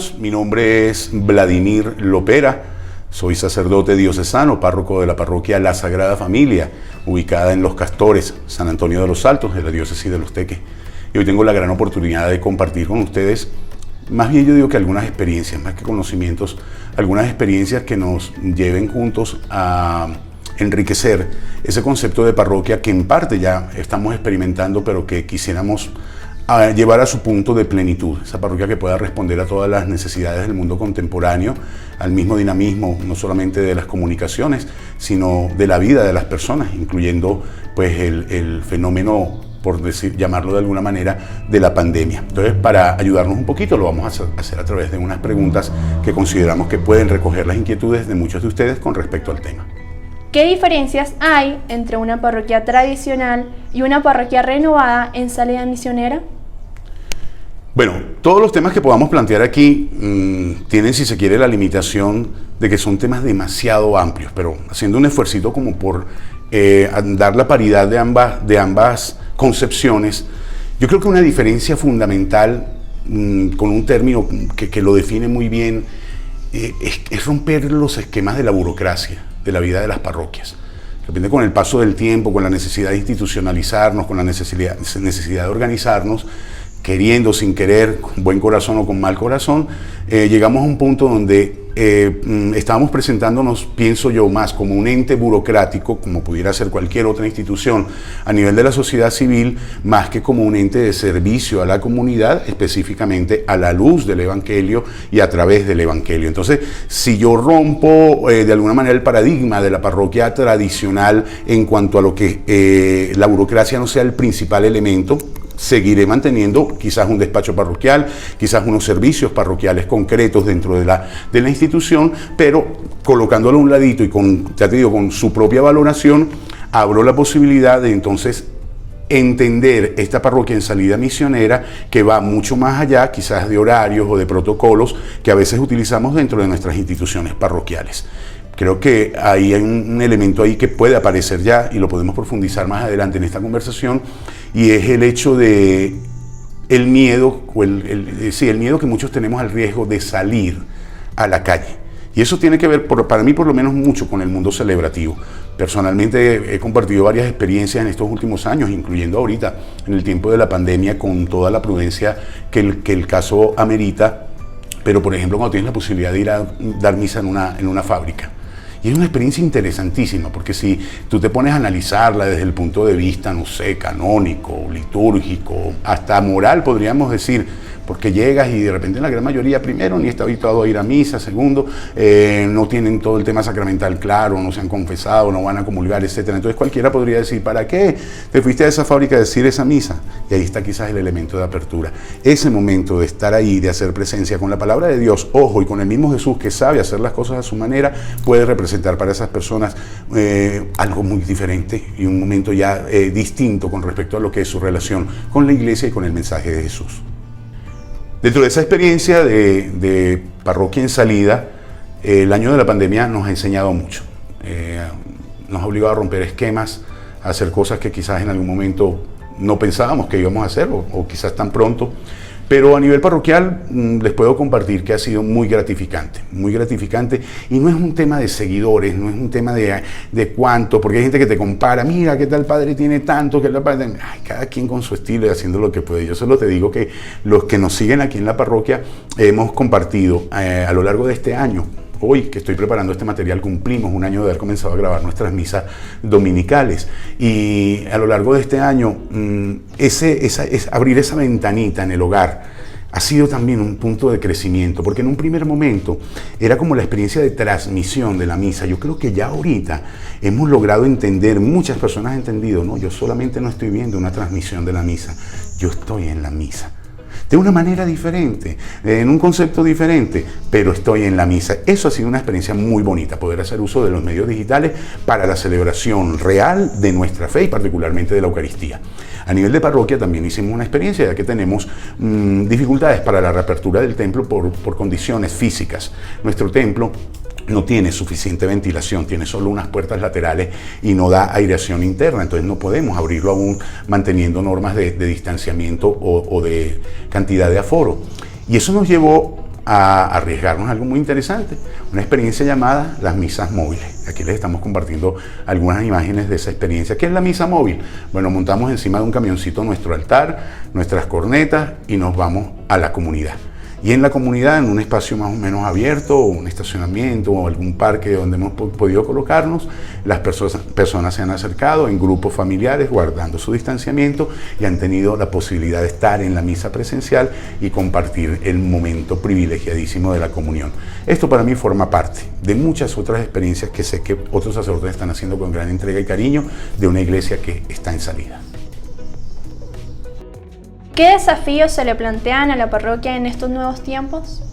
hermanos, mi nombre es Vladimir Lopera, soy sacerdote diocesano, párroco de la parroquia La Sagrada Familia, ubicada en Los Castores, San Antonio de los Altos, de la diócesis de Los Teques. Y hoy tengo la gran oportunidad de compartir con ustedes, más bien yo digo que algunas experiencias, más que conocimientos, algunas experiencias que nos lleven juntos a enriquecer ese concepto de parroquia que en parte ya estamos experimentando, pero que quisiéramos llevar a su punto de plenitud, esa parroquia que pueda responder a todas las necesidades del mundo contemporáneo, al mismo dinamismo no solamente de las comunicaciones, sino de la vida de las personas, incluyendo pues el fenómeno, por llamarlo de alguna manera, de la pandemia. Entonces, para ayudarnos un poquito, lo vamos a hacer a través de unas preguntas que consideramos que pueden recoger las inquietudes de muchos de ustedes con respecto al tema. ¿Qué diferencias hay entre una parroquia tradicional y una parroquia renovada en salida misionera? Bueno, todos los temas que podamos plantear aquí tienen, si se quiere, la limitación de que son temas demasiado amplios, pero haciendo un esfuercito como por dar la paridad de ambas concepciones, yo creo que una diferencia fundamental, con un término que lo define muy bien, es romper los esquemas de la burocracia de la vida de las parroquias. De repente, con el paso del tiempo, con la necesidad de institucionalizarnos, con la necesidad de organizarnos, queriendo, sin querer, con buen corazón o con mal corazón, llegamos a un punto donde estábamos presentándonos, pienso yo, más como un ente burocrático, como pudiera ser cualquier otra institución a nivel de la sociedad civil, más que como un ente de servicio a la comunidad, específicamente a la luz del Evangelio y a través del Evangelio. Entonces, si yo rompo de alguna manera el paradigma de la parroquia tradicional en cuanto a lo que la burocracia no sea el principal elemento, seguiré manteniendo quizás un despacho parroquial, quizás unos servicios parroquiales concretos dentro de la institución, pero colocándolo a un ladito y ya te digo, con su propia valoración, abro la posibilidad de entonces entender esta parroquia en salida misionera que va mucho más allá quizás de horarios o de protocolos que a veces utilizamos dentro de nuestras instituciones parroquiales. Creo que ahí hay un elemento ahí que puede aparecer ya y lo podemos profundizar más adelante en esta conversación, y es el hecho de el miedo, el miedo que muchos tenemos al riesgo de salir a la calle. Y eso tiene que ver, para mí por lo menos, mucho con el mundo celebrativo. Personalmente he compartido varias experiencias en estos últimos años, incluyendo ahorita, en el tiempo de la pandemia, con toda la prudencia que el caso amerita, pero por ejemplo cuando tienes la posibilidad de ir a dar misa en una fábrica. Y es una experiencia interesantísima, porque si tú te pones a analizarla desde el punto de vista, no sé, canónico, litúrgico, hasta moral, podríamos decir, porque llegas y de repente la gran mayoría, primero, ni está habituado a ir a misa, segundo, no tienen todo el tema sacramental claro, no se han confesado, no van a comulgar, etc. Entonces cualquiera podría decir, ¿para qué te fuiste a esa fábrica a decir esa misa? Y ahí está quizás el elemento de apertura. Ese momento de estar ahí, de hacer presencia con la palabra de Dios, ojo, y con el mismo Jesús que sabe hacer las cosas a su manera, puede representar para esas personas algo muy diferente y un momento ya distinto con respecto a lo que es su relación con la iglesia y con el mensaje de Jesús. Dentro de esa experiencia de parroquia en salida, el año de la pandemia nos ha enseñado mucho. Nos ha obligado a romper esquemas, a hacer cosas que quizás en algún momento no pensábamos que íbamos a hacer, o quizás tan pronto. Pero a nivel parroquial les puedo compartir que ha sido muy gratificante, y no es un tema de seguidores, no es un tema de cuánto, porque hay gente que te compara, mira qué tal padre tiene tanto, cada quien con su estilo y haciendo lo que puede. Yo solo te digo que los que nos siguen aquí en la parroquia hemos compartido a lo largo de este año. Hoy que estoy preparando este material cumplimos un año de haber comenzado a grabar nuestras misas dominicales, y a lo largo de este año abrir esa ventanita en el hogar ha sido también un punto de crecimiento, porque en un primer momento era como la experiencia de transmisión de la misa. Yo creo que ya ahorita hemos logrado entender, muchas personas han entendido, no, yo solamente no estoy viendo una transmisión de la misa, yo estoy en la misa. De una manera diferente, en un concepto diferente, pero estoy en la misa. Eso ha sido una experiencia muy bonita, poder hacer uso de los medios digitales para la celebración real de nuestra fe y particularmente de la Eucaristía. A nivel de parroquia también hicimos una experiencia, ya que tenemos dificultades para la reapertura del templo por condiciones físicas. Nuestro templo no tiene suficiente ventilación, tiene solo unas puertas laterales y no da aireación interna, entonces no podemos abrirlo aún manteniendo normas de distanciamiento o de cantidad de aforo. Y eso nos llevó a arriesgarnos a algo muy interesante, una experiencia llamada las misas móviles. Aquí les estamos compartiendo algunas imágenes de esa experiencia. ¿Qué es la misa móvil? Bueno, montamos encima de un camioncito nuestro altar, nuestras cornetas y nos vamos a la comunidad. Y en la comunidad, en un espacio más o menos abierto, o un estacionamiento, o algún parque donde hemos podido colocarnos, las personas se han acercado en grupos familiares, guardando su distanciamiento, y han tenido la posibilidad de estar en la misa presencial y compartir el momento privilegiadísimo de la comunión. Esto para mí forma parte de muchas otras experiencias que sé que otros sacerdotes están haciendo con gran entrega y cariño de una iglesia que está en salida. ¿Qué desafíos se le plantean a la parroquia en estos nuevos tiempos?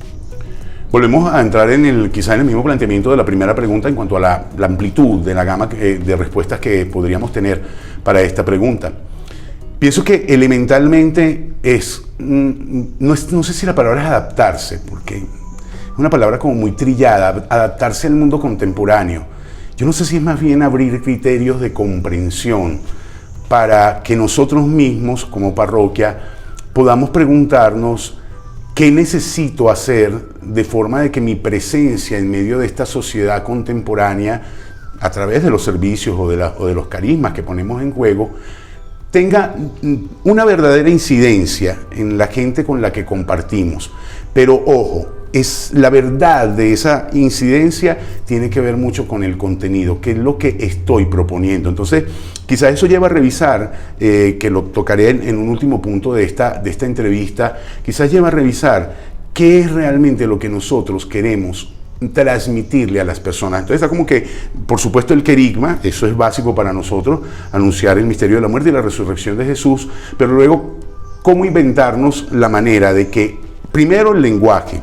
Volvemos a entrar quizá en el mismo planteamiento de la primera pregunta en cuanto a la amplitud de la gama de respuestas que podríamos tener para esta pregunta. Pienso que elementalmente no sé si la palabra es adaptarse, porque es una palabra como muy trillada, adaptarse al mundo contemporáneo. Yo no sé si es más bien abrir criterios de comprensión para que nosotros mismos como parroquia podamos preguntarnos qué necesito hacer de forma de que mi presencia en medio de esta sociedad contemporánea, a través de los servicios o de los carismas que ponemos en juego, tenga una verdadera incidencia en la gente con la que compartimos. Pero ojo, la verdad de esa incidencia tiene que ver mucho con el contenido, que es lo que estoy proponiendo. Entonces, quizás eso lleva a revisar, que lo tocaré en un último punto de esta entrevista, quizás lleva a revisar qué es realmente lo que nosotros queremos transmitirle a las personas. Entonces está como que, por supuesto, el querigma, eso es básico para nosotros, anunciar el misterio de la muerte y la resurrección de Jesús, pero luego, ¿cómo inventarnos la manera de que, primero, el lenguaje,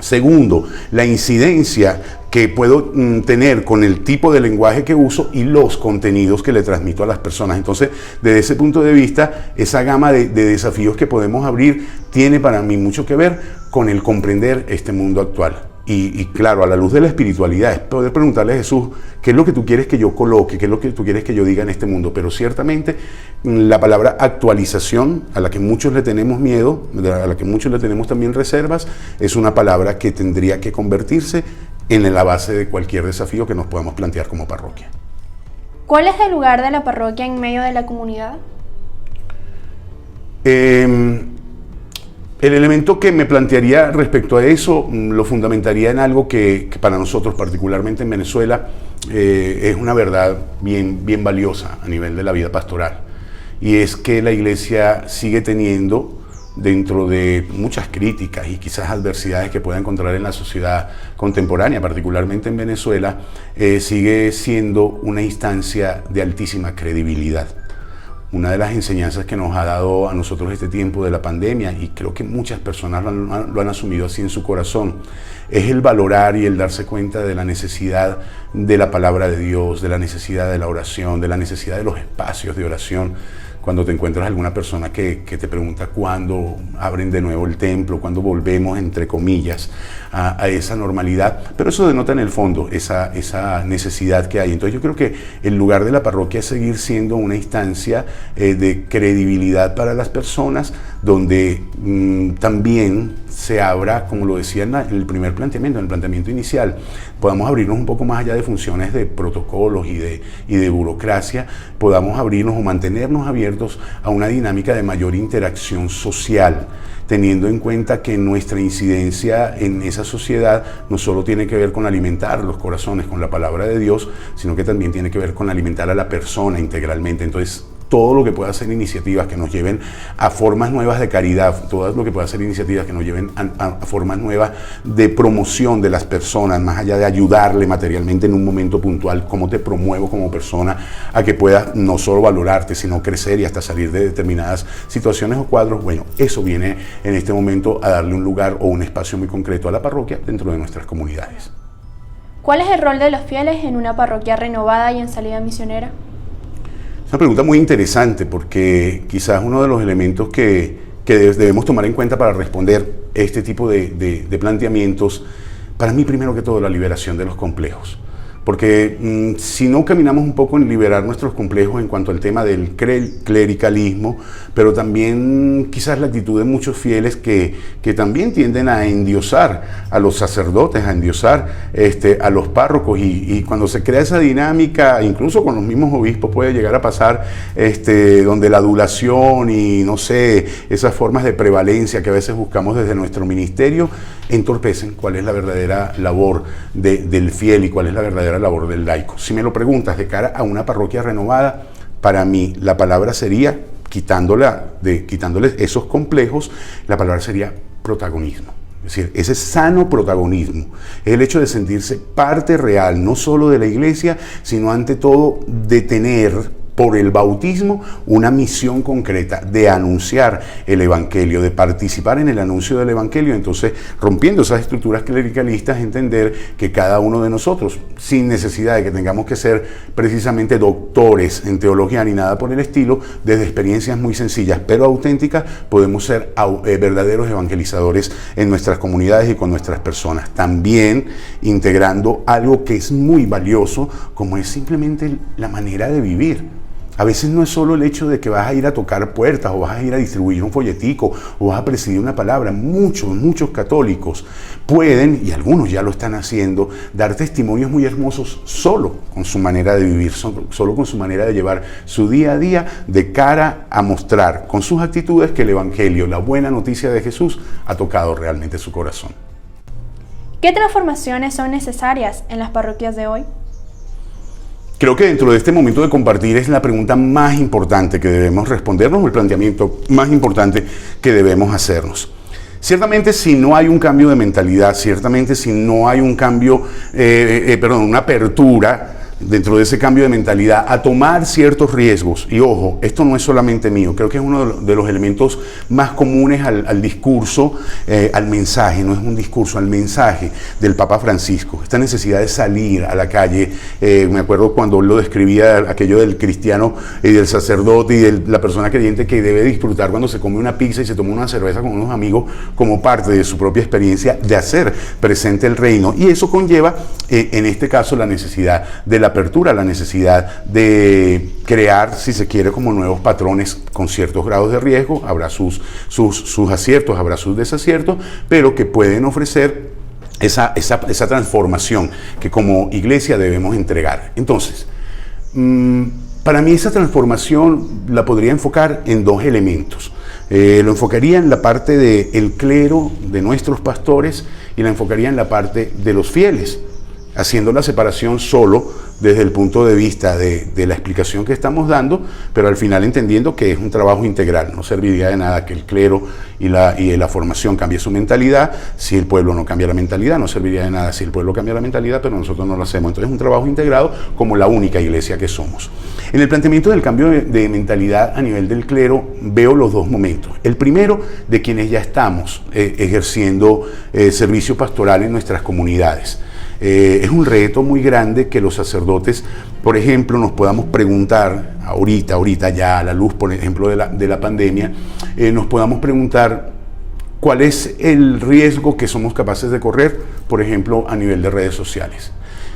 segundo, la incidencia que puedo tener con el tipo de lenguaje que uso y los contenidos que le transmito a las personas? Entonces, desde ese punto de vista, esa gama de desafíos que podemos abrir tiene para mí mucho que ver con el comprender este mundo actual. Y claro, a la luz de la espiritualidad, es poder preguntarle a Jesús qué es lo que tú quieres que yo coloque, qué es lo que tú quieres que yo diga en este mundo. Pero ciertamente la palabra actualización, a la que muchos le tenemos miedo, a la que muchos le tenemos también reservas, es una palabra que tendría que convertirse en la base de cualquier desafío que nos podamos plantear como parroquia. ¿Cuál es el lugar de la parroquia en medio de la comunidad? El elemento que me plantearía respecto a eso lo fundamentaría en algo que para nosotros, particularmente en Venezuela, es una verdad bien valiosa a nivel de la vida pastoral. Y es que la Iglesia sigue teniendo, dentro de muchas críticas y quizás adversidades que pueda encontrar en la sociedad contemporánea, particularmente en Venezuela, sigue siendo una instancia de altísima credibilidad. Una de las enseñanzas que nos ha dado a nosotros este tiempo de la pandemia, y creo que muchas personas lo han asumido así en su corazón, es el valorar y el darse cuenta de la necesidad de la palabra de Dios, de la necesidad de la oración, de la necesidad de los espacios de oración. Cuando te encuentras alguna persona que te pregunta cuándo abren de nuevo el templo, cuándo volvemos, entre comillas, a esa normalidad. Pero eso denota en el fondo esa necesidad que hay. Entonces yo creo que el lugar de la parroquia es seguir siendo una instancia de credibilidad para las personas, donde también se abra, como lo decía en el primer planteamiento, en el planteamiento inicial, podamos abrirnos un poco más allá de funciones de protocolos y de burocracia, podamos abrirnos o mantenernos abiertos a una dinámica de mayor interacción social, teniendo en cuenta que nuestra incidencia en esa sociedad no solo tiene que ver con alimentar los corazones con la palabra de Dios, sino que también tiene que ver con alimentar a la persona integralmente. Entonces, todo lo que pueda ser iniciativas que nos lleven a formas nuevas de caridad, todo lo que pueda ser iniciativas que nos lleven a formas nuevas de promoción de las personas, más allá de ayudarle materialmente en un momento puntual, cómo te promuevo como persona a que puedas no solo valorarte, sino crecer y hasta salir de determinadas situaciones o cuadros. Bueno, eso viene en este momento a darle un lugar o un espacio muy concreto a la parroquia dentro de nuestras comunidades. ¿Cuál es el rol de los fieles en una parroquia renovada y en salida misionera? Es una pregunta muy interesante, porque quizás uno de los elementos que debemos tomar en cuenta para responder este tipo de planteamientos, para mí primero que todo la liberación de los complejos. porque si no caminamos un poco en liberar nuestros complejos en cuanto al tema del clericalismo, pero también quizás la actitud de muchos fieles que también tienden a endiosar a los sacerdotes, a endiosar a los párrocos, y cuando se crea esa dinámica, incluso con los mismos obispos puede llegar a pasar donde la adulación y no sé, esas formas de prevalencia que a veces buscamos desde nuestro ministerio entorpecen cuál es la verdadera labor del fiel y cuál es la verdadera labor del laico. Si me lo preguntas de cara a una parroquia renovada, para mí la palabra sería, quitándole esos complejos, la palabra sería protagonismo. Es decir, ese sano protagonismo es el hecho de sentirse parte real, no solo de la iglesia, sino ante todo de tener por el bautismo una misión concreta de anunciar el evangelio, de participar en el anuncio del evangelio. Entonces, rompiendo esas estructuras clericalistas, entender que cada uno de nosotros, sin necesidad de que tengamos que ser precisamente doctores en teología ni nada por el estilo, desde experiencias muy sencillas pero auténticas, podemos ser verdaderos evangelizadores en nuestras comunidades y con nuestras personas. También integrando algo que es muy valioso, como es simplemente la manera de vivir. A veces no es solo el hecho de que vas a ir a tocar puertas o vas a ir a distribuir un folletico o vas a presidir una palabra. Muchos católicos pueden, y algunos ya lo están haciendo, dar testimonios muy hermosos solo con su manera de vivir, solo con su manera de llevar su día a día de cara a mostrar con sus actitudes que el evangelio, la buena noticia de Jesús, ha tocado realmente su corazón. ¿Qué transformaciones son necesarias en las parroquias de hoy? Creo que dentro de este momento de compartir es la pregunta más importante que debemos respondernos, o el planteamiento más importante que debemos hacernos. Ciertamente, si no hay un cambio de mentalidad, ciertamente si no hay un cambio, una apertura dentro de ese cambio de mentalidad a tomar ciertos riesgos, y ojo, esto no es solamente mío, creo que es uno de los elementos más comunes al discurso, al mensaje, no es un discurso, al mensaje del Papa Francisco, esta necesidad de salir a la calle. Me acuerdo cuando él lo describía, aquello del cristiano y del sacerdote y de la persona creyente que debe disfrutar cuando se come una pizza y se toma una cerveza con unos amigos, como parte de su propia experiencia de hacer presente el reino, y eso conlleva en este caso la necesidad de la apertura, la necesidad de crear, si se quiere, como nuevos patrones con ciertos grados de riesgo. Habrá sus aciertos, habrá sus desaciertos, pero que pueden ofrecer esa transformación que como iglesia debemos entregar. Entonces, para mí esa transformación la podría enfocar en dos elementos. Lo enfocaría en la parte del clero, de nuestros pastores, y la enfocaría en la parte de los fieles, haciendo la separación solo desde el punto de vista de la explicación que estamos dando, pero al final entendiendo que es un trabajo integral. No serviría de nada que el clero y la formación cambie su mentalidad si el pueblo no cambia la mentalidad. No serviría de nada si el pueblo cambia la mentalidad, pero nosotros no lo hacemos. Entonces es un trabajo integrado como la única iglesia que somos. En el planteamiento del cambio de mentalidad a nivel del clero veo los dos momentos. El primero, de quienes ya estamos ejerciendo servicio pastoral en nuestras comunidades. Es un reto muy grande que los sacerdotes, por ejemplo, nos podamos preguntar, ahorita ya a la luz, por ejemplo, de la pandemia, nos podamos preguntar cuál es el riesgo que somos capaces de correr, por ejemplo, a nivel de redes sociales.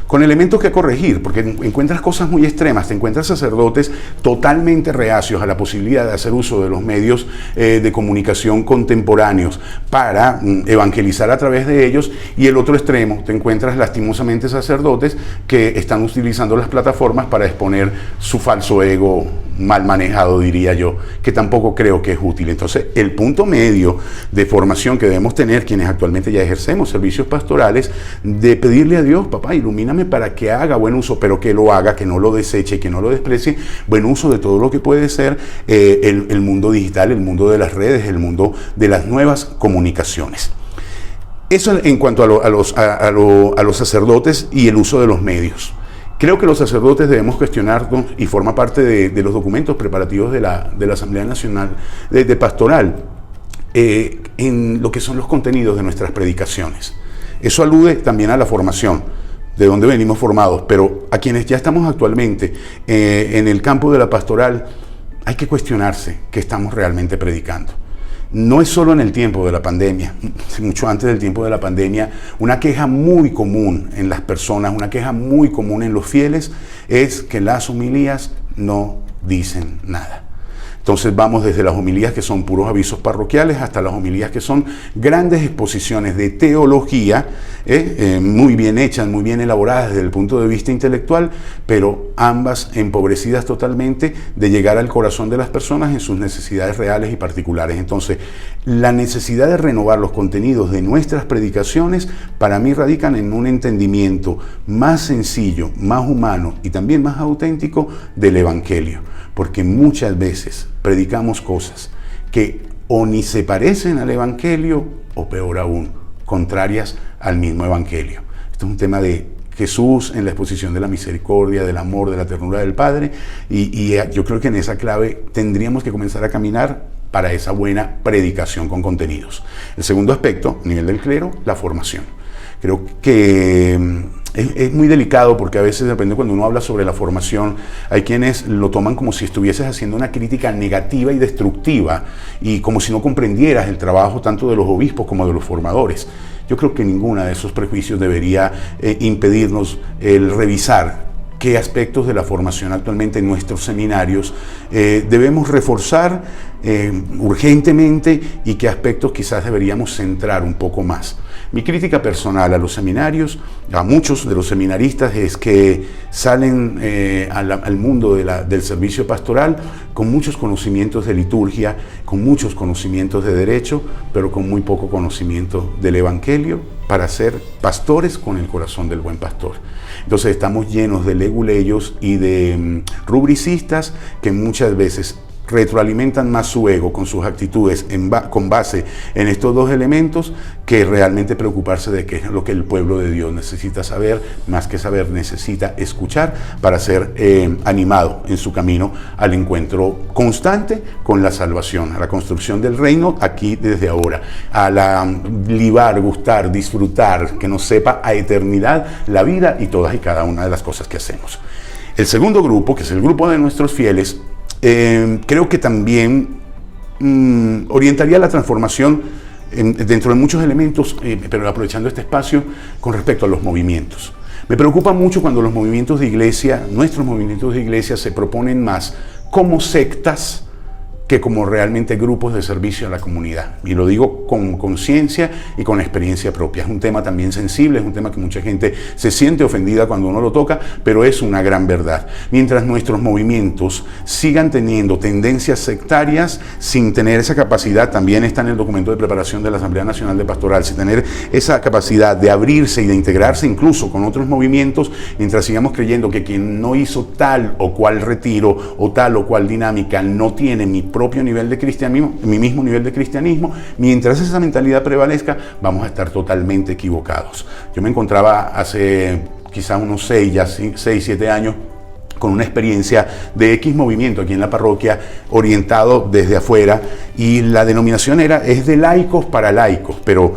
Con elementos que corregir, porque encuentras cosas muy extremas, te encuentras sacerdotes totalmente reacios a la posibilidad de hacer uso de los medios de comunicación contemporáneos para evangelizar a través de ellos, y el otro extremo, te encuentras lastimosamente sacerdotes que están utilizando las plataformas para exponer su falso ego mal manejado, diría yo, que tampoco creo que es útil. Entonces, el punto medio de formación que debemos tener quienes actualmente ya ejercemos servicios pastorales, de pedirle a Dios: papá, ilumíname para que haga buen uso, pero que lo haga, que no lo deseche y que no lo desprecie, buen uso de todo lo que puede ser el mundo digital, el mundo de las redes, el mundo de las nuevas comunicaciones. Eso en cuanto a los sacerdotes y el uso de los medios. Creo que los sacerdotes debemos cuestionarnos, y forma parte de los documentos preparativos de la Asamblea Nacional de Pastoral, en lo que son los contenidos de nuestras predicaciones. Eso alude también a la formación, de donde venimos formados, pero a quienes ya estamos actualmente en el campo de la pastoral, hay que cuestionarse qué estamos realmente predicando. no es solo en el tiempo de la pandemia, mucho antes del tiempo de la pandemia, una queja muy común en las personas, una queja muy común en los fieles, es que las homilías no dicen nada. Entonces vamos desde las homilías que son puros avisos parroquiales hasta las homilías que son grandes exposiciones de teología, muy bien hechas, muy bien elaboradas desde el punto de vista intelectual, pero ambas empobrecidas totalmente de llegar al corazón de las personas en sus necesidades reales y particulares. Entonces, la necesidad de renovar los contenidos de nuestras predicaciones para mí radican en un entendimiento más sencillo, más humano y también más auténtico del Evangelio. Porque muchas veces predicamos cosas que o ni se parecen al Evangelio o peor aún, contrarias al mismo Evangelio. Esto es un tema de Jesús en la exposición de la misericordia, del amor, de la ternura del Padre y yo creo que en esa clave tendríamos que comenzar a caminar para esa buena predicación con contenidos. El segundo aspecto, a nivel del clero, la formación. Creo que es muy delicado porque a veces depende cuando uno habla sobre la formación, hay quienes lo toman como si estuvieses haciendo una crítica negativa y destructiva y como si no comprendieras el trabajo tanto de los obispos como de los formadores. Yo creo que ninguna de esos prejuicios debería impedirnos el revisar qué aspectos de la formación actualmente en nuestros seminarios debemos reforzar urgentemente y qué aspectos quizás deberíamos centrar un poco más. Mi crítica personal a los seminarios, a muchos de los seminaristas, es que salen al mundo del servicio pastoral con muchos conocimientos de liturgia, con muchos conocimientos de derecho, pero con muy poco conocimiento del Evangelio para ser pastores con el corazón del buen pastor. Entonces estamos llenos de leguleyos y de rubricistas que muchas veces retroalimentan más su ego con sus actitudes con base en estos dos elementos que realmente preocuparse de qué es lo que el pueblo de Dios necesita saber, más que saber necesita escuchar para ser animado en su camino al encuentro constante con la salvación, a la construcción del reino aquí desde ahora, a la libar, gustar, disfrutar, que nos sepa a eternidad la vida y todas y cada una de las cosas que hacemos. El segundo grupo, que es el grupo de nuestros fieles, creo que también orientaría la transformación dentro de muchos elementos, pero aprovechando este espacio con respecto a los movimientos. Me preocupa mucho cuando los movimientos de iglesia, nuestros movimientos de iglesia, se proponen más como sectas que como realmente grupos de servicio a la comunidad. Y lo digo con conciencia y con experiencia propia. Es un tema también sensible, es un tema que mucha gente se siente ofendida cuando uno lo toca, pero es una gran verdad. Mientras nuestros movimientos sigan teniendo tendencias sectarias, sin tener esa capacidad, también está en el documento de preparación de la Asamblea Nacional de Pastoral, sin tener esa capacidad de abrirse y de integrarse incluso con otros movimientos, mientras sigamos creyendo que quien no hizo tal o cual retiro o tal o cual dinámica no tiene mi propio nivel de cristianismo, mi mismo nivel de cristianismo, mientras esa mentalidad prevalezca, vamos a estar totalmente equivocados. Yo me encontraba hace quizás unos 6, 7 años con una experiencia de X movimiento aquí en la parroquia, orientado desde afuera, y la denominación es de laicos para laicos, pero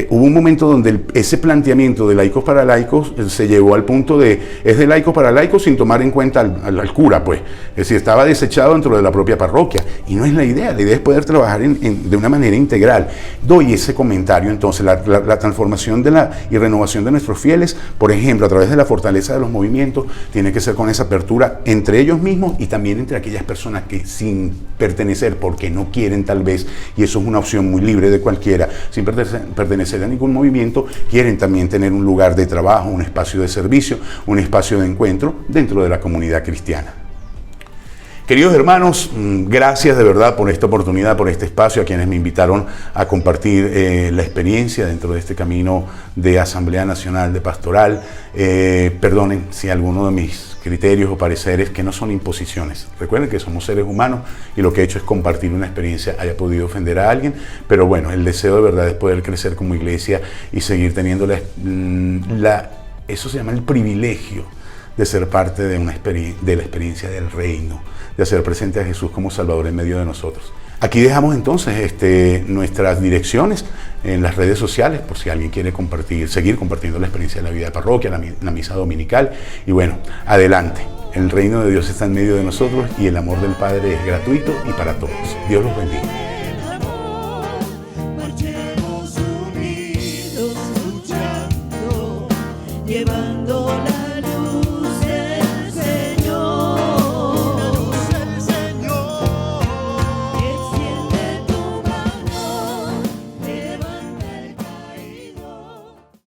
hubo un momento donde ese planteamiento de laicos para laicos se llevó al punto es de laicos para laicos sin tomar en cuenta al cura, pues. Es decir, estaba desechado dentro de la propia parroquia, y no es la idea es poder trabajar de una manera integral. Doy ese comentario, entonces, la transformación y renovación de nuestros fieles, por ejemplo, a través de la fortaleza de los movimientos, tiene que ser con esa apertura entre ellos mismos y también entre aquellas personas que sin pertenecer, porque no quieren tal vez, y eso es una opción muy libre de cualquiera, sin pertenecer a ningún movimiento, quieren también tener un lugar de trabajo, un espacio de servicio, un espacio de encuentro dentro de la comunidad cristiana. Queridos hermanos, gracias de verdad por esta oportunidad, por este espacio, a quienes me invitaron a compartir la experiencia dentro de este camino de Asamblea Nacional de Pastoral. Perdonen si alguno de mis criterios o pareceres, que no son imposiciones. Recuerden que somos seres humanos y lo que he hecho es compartir una experiencia, haya podido ofender a alguien, pero bueno, el deseo de verdad es poder crecer como iglesia y seguir teniendo eso se llama el privilegio de ser parte de la experiencia del reino, de hacer presente a Jesús como Salvador en medio de nosotros. Aquí dejamos entonces nuestras direcciones en las redes sociales, por si alguien quiere seguir compartiendo la experiencia de la vida de parroquia, la misa dominical. Y bueno, adelante. El reino de Dios está en medio de nosotros y el amor del Padre es gratuito y para todos. Dios los bendiga. llevando la